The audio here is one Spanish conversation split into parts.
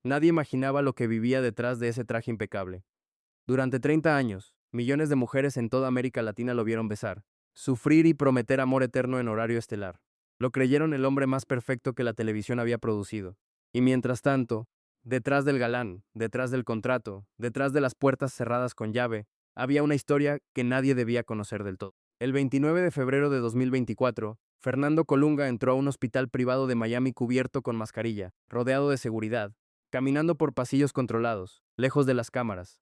Nadie imaginaba lo que vivía detrás de ese traje impecable. Durante 30 años, millones de mujeres en toda América Latina lo vieron besar, sufrir y prometer amor eterno en horario estelar. Lo creyeron el hombre más perfecto que la televisión había producido. Y mientras tanto, detrás del galán, detrás del contrato, detrás de las puertas cerradas con llave, había una historia que nadie debía conocer del todo. El 29 de febrero de 2024, Fernando Colunga entró a un hospital privado de Miami cubierto con mascarilla, rodeado de seguridad, caminando por pasillos controlados, lejos de las cámaras.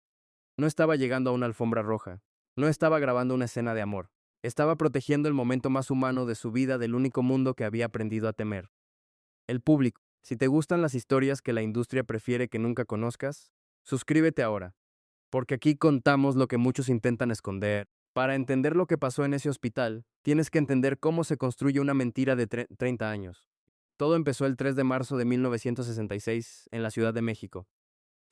No estaba llegando a una alfombra roja. No estaba grabando una escena de amor. Estaba protegiendo el momento más humano de su vida del único mundo que había aprendido a temer. El público. Si te gustan las historias que la industria prefiere que nunca conozcas, suscríbete ahora, porque aquí contamos lo que muchos intentan esconder. Para entender lo que pasó en ese hospital, tienes que entender cómo se construye una mentira de 30 años. Todo empezó el 3 de marzo de 1966 en la Ciudad de México.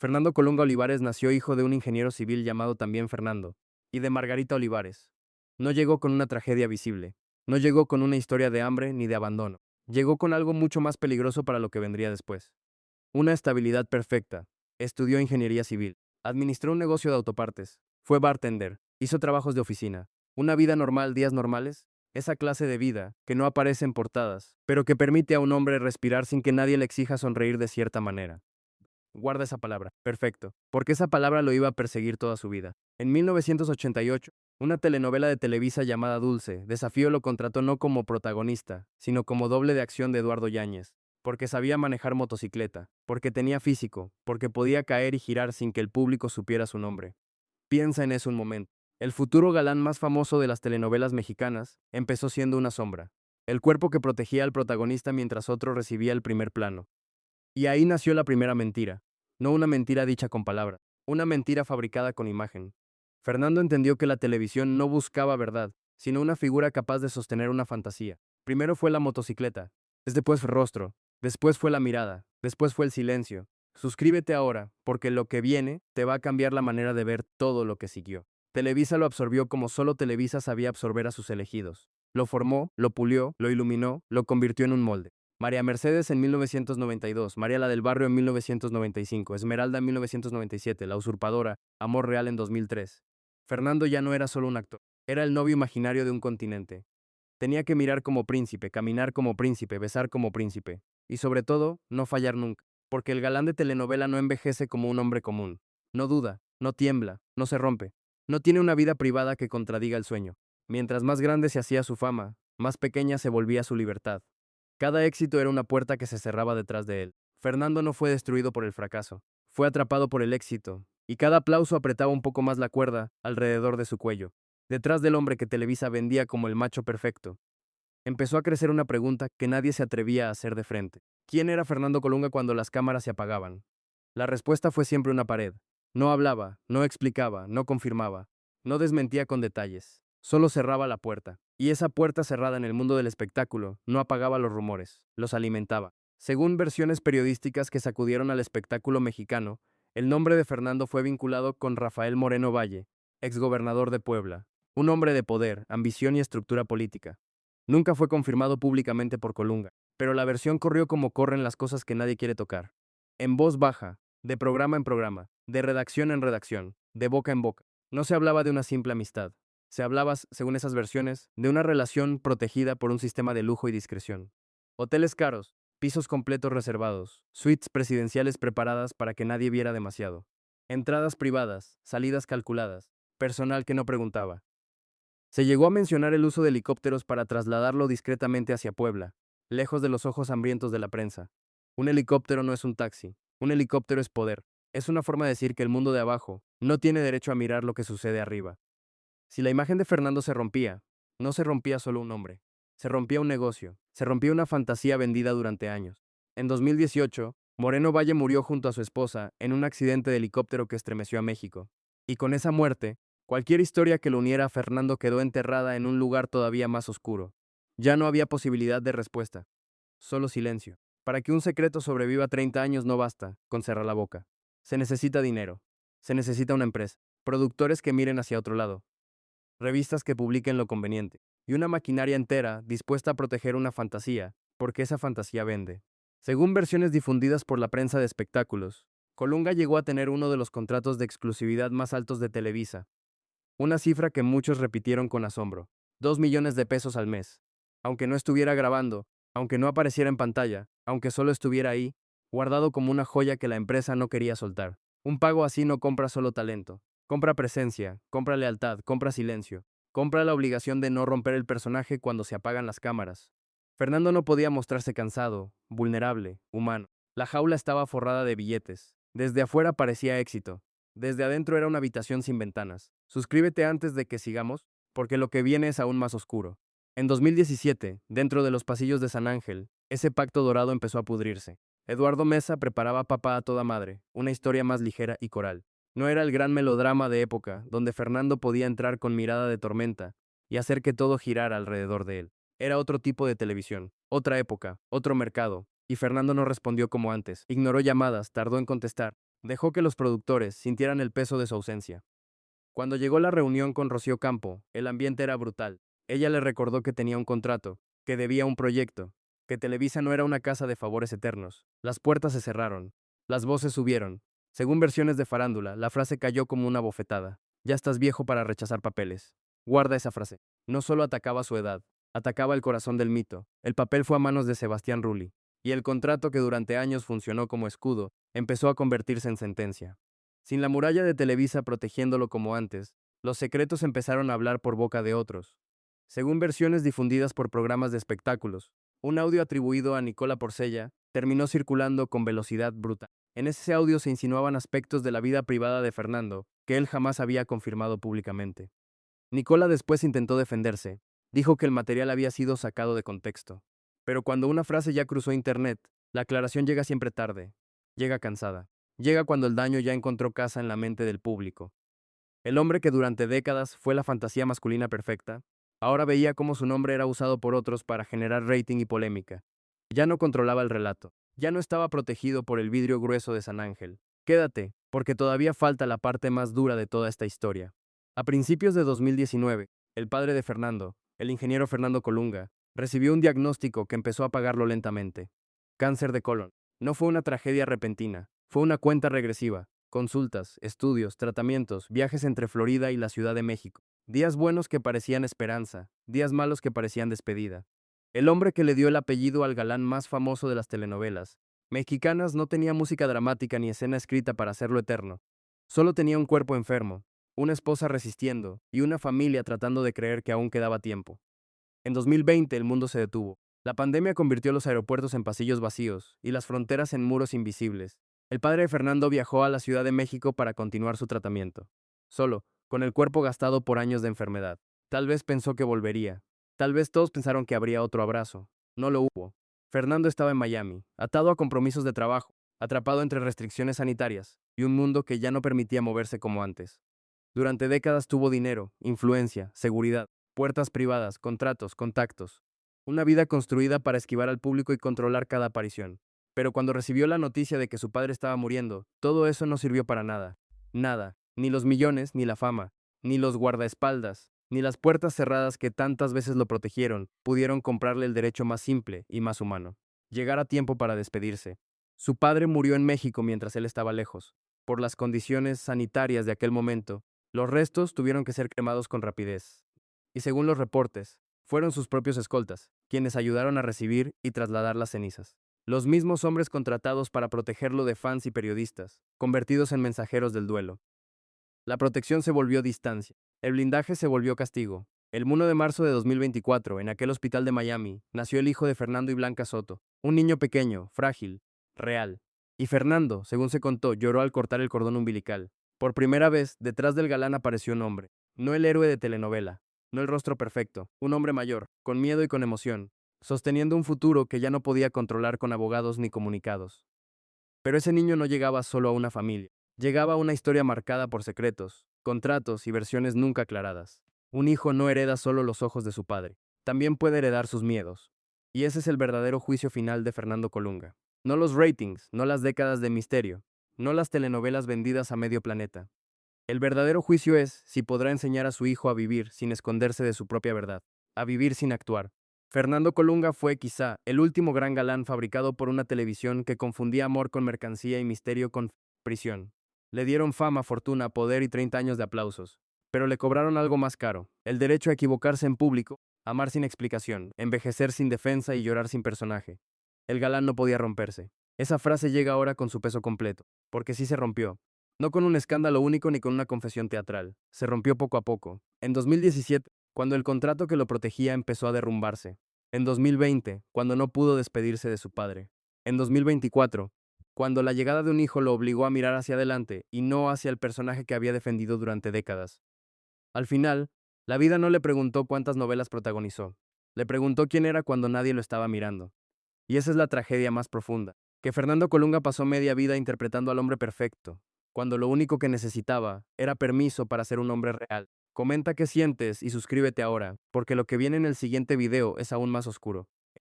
Fernando Colunga Olivares nació hijo de un ingeniero civil llamado también Fernando, y de Margarita Olivares. No llegó con una tragedia visible, no llegó con una historia de hambre ni de abandono, llegó con algo mucho más peligroso para lo que vendría después. Una estabilidad perfecta, estudió ingeniería civil, administró un negocio de autopartes, fue bartender, hizo trabajos de oficina, una vida normal, días normales, esa clase de vida que no aparece en portadas, pero que permite a un hombre respirar sin que nadie le exija sonreír de cierta manera. Guarda esa palabra. Perfecto. Porque esa palabra lo iba a perseguir toda su vida. En 1988, una telenovela de Televisa llamada Dulce, Desafío lo contrató no como protagonista, sino como doble de acción de Eduardo Yáñez. Porque sabía manejar motocicleta, porque tenía físico, porque podía caer y girar sin que el público supiera su nombre. Piensa en eso un momento. El futuro galán más famoso de las telenovelas mexicanas empezó siendo una sombra. El cuerpo que protegía al protagonista mientras otro recibía el primer plano. Y ahí nació la primera mentira. No una mentira dicha con palabras, una mentira fabricada con imagen. Fernando entendió que la televisión no buscaba verdad, sino una figura capaz de sostener una fantasía. Primero fue la motocicleta, después fue rostro, después fue la mirada, después fue el silencio. Suscríbete ahora, porque lo que viene te va a cambiar la manera de ver todo lo que siguió. Televisa lo absorbió como solo Televisa sabía absorber a sus elegidos. Lo formó, lo pulió, lo iluminó, lo convirtió en un molde. María Mercedes en 1992, María la del Barrio en 1995, Esmeralda en 1997, La Usurpadora, Amor Real en 2003. Fernando ya no era solo un actor, era el novio imaginario de un continente. Tenía que mirar como príncipe, caminar como príncipe, besar como príncipe. Y sobre todo, no fallar nunca. Porque el galán de telenovela no envejece como un hombre común. No duda, no tiembla, no se rompe. No tiene una vida privada que contradiga el sueño. Mientras más grande se hacía su fama, más pequeña se volvía su libertad. Cada éxito era una puerta que se cerraba detrás de él. Fernando no fue destruido por el fracaso, fue atrapado por el éxito, y cada aplauso apretaba un poco más la cuerda alrededor de su cuello. Detrás del hombre que Televisa vendía como el macho perfecto, empezó a crecer una pregunta que nadie se atrevía a hacer de frente. ¿Quién era Fernando Colunga cuando las cámaras se apagaban? La respuesta fue siempre una pared. No hablaba, no explicaba, no confirmaba, no desmentía con detalles, solo cerraba la puerta. Y esa puerta cerrada en el mundo del espectáculo no apagaba los rumores, los alimentaba. Según versiones periodísticas que sacudieron al espectáculo mexicano, el nombre de Fernando fue vinculado con Rafael Moreno Valle, exgobernador de Puebla, un hombre de poder, ambición y estructura política. Nunca fue confirmado públicamente por Colunga, pero la versión corrió como corren las cosas que nadie quiere tocar. En voz baja, de programa en programa, de redacción en redacción, de boca en boca. No se hablaba de una simple amistad. Se hablaba, según esas versiones, de una relación protegida por un sistema de lujo y discreción. Hoteles caros, pisos completos reservados, suites presidenciales preparadas para que nadie viera demasiado. Entradas privadas, salidas calculadas, personal que no preguntaba. Se llegó a mencionar el uso de helicópteros para trasladarlo discretamente hacia Puebla, lejos de los ojos hambrientos de la prensa. Un helicóptero no es un taxi, un helicóptero es poder. Es una forma de decir que el mundo de abajo no tiene derecho a mirar lo que sucede arriba. Si la imagen de Fernando se rompía, no se rompía solo un hombre, se rompía un negocio, se rompía una fantasía vendida durante años. En 2018, Moreno Valle murió junto a su esposa en un accidente de helicóptero que estremeció a México. Y con esa muerte, cualquier historia que lo uniera a Fernando quedó enterrada en un lugar todavía más oscuro. Ya no había posibilidad de respuesta, solo silencio. Para que un secreto sobreviva 30 años no basta con cerrar la boca. Se necesita dinero, se necesita una empresa, productores que miren hacia otro lado, revistas que publiquen lo conveniente, y una maquinaria entera dispuesta a proteger una fantasía, porque esa fantasía vende. Según versiones difundidas por la prensa de espectáculos, Colunga llegó a tener uno de los contratos de exclusividad más altos de Televisa, una cifra que muchos repitieron con asombro: 2 millones de pesos al mes. Aunque no estuviera grabando, aunque no apareciera en pantalla, aunque solo estuviera ahí, guardado como una joya que la empresa no quería soltar. Un pago así no compra solo talento, compra presencia, compra lealtad, compra silencio, compra la obligación de no romper el personaje cuando se apagan las cámaras. Fernando no podía mostrarse cansado, vulnerable, humano. La jaula estaba forrada de billetes. Desde afuera parecía éxito. Desde adentro era una habitación sin ventanas. Suscríbete antes de que sigamos, porque lo que viene es aún más oscuro. En 2017, dentro de los pasillos de San Ángel, ese pacto dorado empezó a pudrirse. Eduardo Mesa preparaba Papá a toda madre, una historia más ligera y coral. No era el gran melodrama de época, donde Fernando podía entrar con mirada de tormenta y hacer que todo girara alrededor de él. Era otro tipo de televisión, otra época, otro mercado, y Fernando no respondió como antes. Ignoró llamadas, tardó en contestar, dejó que los productores sintieran el peso de su ausencia. Cuando llegó la reunión con Rocío Campo, el ambiente era brutal. Ella le recordó que tenía un contrato, que debía un proyecto, que Televisa no era una casa de favores eternos. Las puertas se cerraron, las voces subieron. Según versiones de farándula, la frase cayó como una bofetada. Ya estás viejo para rechazar papeles. Guarda esa frase. No solo atacaba su edad, atacaba el corazón del mito. El papel fue a manos de Sebastián Rulli, y el contrato que durante años funcionó como escudo, empezó a convertirse en sentencia. Sin la muralla de Televisa protegiéndolo como antes, los secretos empezaron a hablar por boca de otros. Según versiones difundidas por programas de espectáculos, un audio atribuido a Nicola Porcella terminó circulando con velocidad brutal. En ese audio se insinuaban aspectos de la vida privada de Fernando que él jamás había confirmado públicamente. Nicola después intentó defenderse, dijo que el material había sido sacado de contexto. Pero cuando una frase ya cruzó internet, la aclaración llega siempre tarde, llega cansada, llega cuando el daño ya encontró casa en la mente del público. El hombre que durante décadas fue la fantasía masculina perfecta, ahora veía cómo su nombre era usado por otros para generar rating y polémica. Ya no controlaba el relato, ya no estaba protegido por el vidrio grueso de San Ángel. Quédate, porque todavía falta la parte más dura de toda esta historia. A principios de 2019, el padre de Fernando, el ingeniero Fernando Colunga, recibió un diagnóstico que empezó a apagarlo lentamente. Cáncer de colon. No fue una tragedia repentina, fue una cuenta regresiva. Consultas, estudios, tratamientos, viajes entre Florida y la Ciudad de México. Días buenos que parecían esperanza, días malos que parecían despedida. El hombre que le dio el apellido al galán más famoso de las telenovelas mexicanas no tenía música dramática ni escena escrita para hacerlo eterno. Solo tenía un cuerpo enfermo, una esposa resistiendo y una familia tratando de creer que aún quedaba tiempo. En 2020 el mundo se detuvo. La pandemia convirtió los aeropuertos en pasillos vacíos y las fronteras en muros invisibles. El padre de Fernando viajó a la Ciudad de México para continuar su tratamiento. Solo, con el cuerpo gastado por años de enfermedad. Tal vez pensó que volvería. Tal vez todos pensaron que habría otro abrazo. No lo hubo. Fernando estaba en Miami, atado a compromisos de trabajo, atrapado entre restricciones sanitarias y un mundo que ya no permitía moverse como antes. Durante décadas tuvo dinero, influencia, seguridad, puertas privadas, contratos, contactos. Una vida construida para esquivar al público y controlar cada aparición. Pero cuando recibió la noticia de que su padre estaba muriendo, todo eso no sirvió para nada. Nada. Ni los millones, ni la fama, ni los guardaespaldas, ni las puertas cerradas que tantas veces lo protegieron, pudieron comprarle el derecho más simple y más humano: llegar a tiempo para despedirse. Su padre murió en México mientras él estaba lejos. Por las condiciones sanitarias de aquel momento, los restos tuvieron que ser cremados con rapidez. Y según los reportes, fueron sus propios escoltas quienes ayudaron a recibir y trasladar las cenizas. Los mismos hombres contratados para protegerlo de fans y periodistas, convertidos en mensajeros del duelo. La protección se volvió distancia. El blindaje se volvió castigo. El 1 de marzo de 2024, en aquel hospital de Miami, nació el hijo de Fernando y Blanca Soto, un niño pequeño, frágil, real. Y Fernando, según se contó, lloró al cortar el cordón umbilical. Por primera vez, detrás del galán apareció un hombre. No el héroe de telenovela, no el rostro perfecto, un hombre mayor, con miedo y con emoción, sosteniendo un futuro que ya no podía controlar con abogados ni comunicados. Pero ese niño no llegaba solo a una familia, llegaba a una historia marcada por secretos, contratos y versiones nunca aclaradas. Un hijo no hereda solo los ojos de su padre, también puede heredar sus miedos. Y ese es el verdadero juicio final de Fernando Colunga. No los ratings, no las décadas de misterio, no las telenovelas vendidas a medio planeta. El verdadero juicio es si podrá enseñar a su hijo a vivir sin esconderse de su propia verdad, a vivir sin actuar, Fernando Colunga fue, quizá, el último gran galán fabricado por una televisión que confundía amor con mercancía y misterio con prisión. Le dieron fama, fortuna, poder y 30 años de aplausos. Pero le cobraron algo más caro: el derecho a equivocarse en público, amar sin explicación, envejecer sin defensa y llorar sin personaje. El galán no podía romperse. Esa frase llega ahora con su peso completo, porque sí se rompió. No con un escándalo único ni con una confesión teatral. Se rompió poco a poco. En 2017, cuando el contrato que lo protegía empezó a derrumbarse. En 2020, cuando no pudo despedirse de su padre. En 2024, cuando la llegada de un hijo lo obligó a mirar hacia adelante y no hacia el personaje que había defendido durante décadas. Al final, la vida no le preguntó cuántas novelas protagonizó. Le preguntó quién era cuando nadie lo estaba mirando. Y esa es la tragedia más profunda, que Fernando Colunga pasó media vida interpretando al hombre perfecto, cuando lo único que necesitaba era permiso para ser un hombre real. Comenta qué sientes y suscríbete ahora, porque lo que viene en el siguiente video es aún más oscuro.